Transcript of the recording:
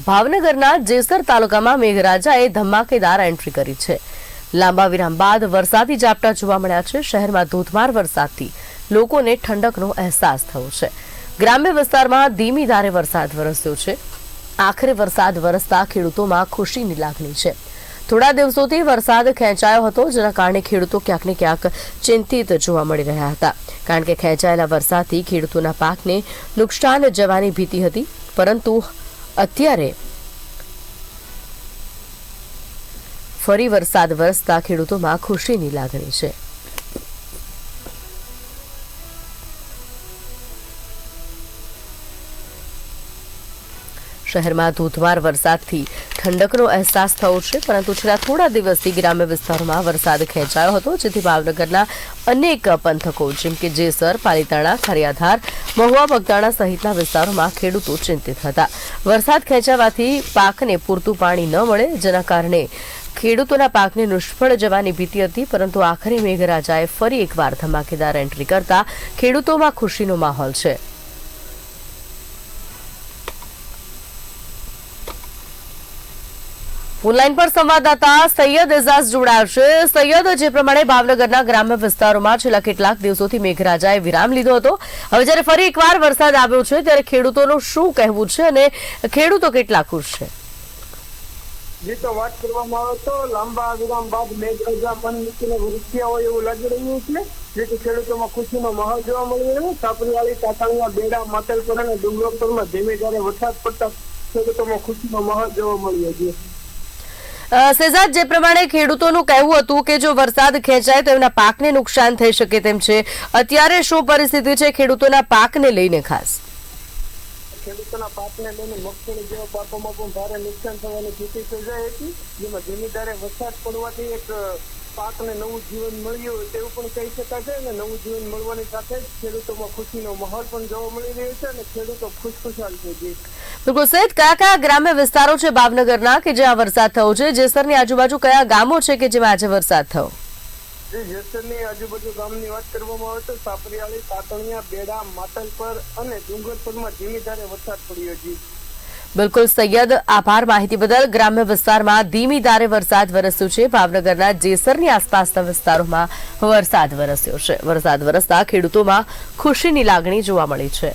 ભાવનગરના જેસર તાલુકામાં મેઘરાજાએ ધમાકેદાર એન્ટ્રી કરી છે। લાંબા વિરામ બાદ વરસાદી ઝાપટા જોવા મળ્યા છે। શહેરમાં ધોધમાર વરસાદથી લોકોને ઠંડકનો અહેસાસ થયો છે। ગ્રામ્ય વિસ્તારમાં ધીમી ધારે વરસાદ વરસ્યો છે। આખરે વરસાદ વરસતા ખેડૂતોમાં ખુશીની લાગણી છે। થોડા દિવસોથી વરસાદ ખેંચાયો હતો, જેના કારણે ખેડૂતો ક્યાંક ને ક્યાંક ચિંતિત જોવા મળી રહ્યા હતા, કારણ કે ખેંચાયેલા વરસાદથી ખેડૂતોના પાકને નુકસાન જવાની ભીતિ હતી। પરંતુ અત્યારે ફરી વરસાદ વરસતા ખેડૂતોમાં ખુશીની લાગણી છે। શહેરમાં ધોધમાર વરસાદથી ઠંડકનો અહેસાસ થયો છે, પરંતુ છેલ્લા થોડા દિવસથી ગ્રામ્ય વિસ્તારોમાં વરસાદ ખેંચાયો હતો, જેથી ભાવનગરના અનેક પંથકો જેમ કે જેસર, પાલીતાણા, ખરિયાધાર, મહુવા, બગદાણા સહિતના વિસ્તારોમાં ખેડૂતો ચિંતિત હતા। વરસાદ ખેંચાવાથી પાકને પૂરતું પાણી ન મળે, જેના કારણે ખેડૂતોના પાકને નિષ્ફળ જવાની ભીતિ હતી, પરંતુ આખરે મેઘરાજાએ ફરી એકવાર ધમાકેદાર એન્ટ્રી કરતા ખેડૂતોમાં ખુશીનો માહોલ છે। ઓનલાઈન પર સંવાદદાતા સૈયદ એઝાઝ જોડાયા છે। સૈયદ, જે પ્રમાણે ભાવનગરના ગ્રામ્ય વિસ્તારોમાં છેલ્લા કેટલાક દિવસોથી મેઘરાજાએ વિરામ લીધો હતો, હવે જ્યારે ફરી એકવાર વરસાદ આવ્યો છે, ત્યારે ખેડૂતોનું શું કહેવું છે અને ખેડૂતો કેટલા ખુશ છે? જે તો વાત કરવામાં આવે તો લાંબા વિરામ બાદ મેઘરાજા મન મૂકીને વરસ્યા હોય એવું લાગી રહ્યું છે, જેથી ખેડૂતોમાં ખુશીનો માહોલ જોવા મળી રહ્યો છે। સાપરીવાળી, તાતાણીયા, બેડા, માતલપુર અને ડુંગરપુરમાં ધીમે ધારે વરસાદ પડતા ખેડૂતોમાં ખુશીનો માહોલ જોવા મળ્યો છે। શેઝાદ, જે પ્રમાણે ખેડૂતોનું કહેવું હતું કે જો વરસાદ ખેંચાય તો એમના પાકને નુકસાન થઈ શકે તેમ છે, અત્યારે શું પરિસ્થિતિ છે ખેડૂતોના પાકને લઈને? ખાસ ખેડૂતોના પાકને લઈને મગફળી જેવા પાકોમાં પણ ભારે નુકસાન થવાની સ્થિતિ સર્જાઈ હતી, જેમાં ધીમી ધારે વરસાદ પડવાથી એક પાકને નવું જીવન મળ્યું તેવું પણ કહી શકાશે, અને નવું જીવન મળવાની સાથે જ ખેડૂતોમાં ખુશીનો માહોલ પણ જોવા મળી રહ્યો છે અને ખેડૂતો ખુશખુશાલ છે। બિલકુલ સહિત કયા કયા ગ્રામ્ય વિસ્તારો છે ભાવનગરના કે જ્યાં વરસાદ થયો છે? જેસરની આજુબાજુ કયા ગામો છે કે જેમાં આજે વરસાદ થયો? જેસરની આજુબાજુ ગામની વાત કરવામાં આવે તો સાપરીવાળી, તાતણિયા, બેડા, માતલપર અને ડુંગરપુરમાં ધીમી ધારે વરસાદ પડ્યો છે। બિલકુલ સૈયદ, આભાર માહિતી બદલ। ગ્રામ્ય વિસ્તારમાં ધીમી ધારે વરસાદ વરસ્યો છે। ભાવનગરના જેસરની આસપાસના વિસ્તારોમાં વરસાદ વરસ્યો છે। વરસાદ વરસતા ખેડૂતોમાં ખુશીની લાગણી જોવા મળી છે।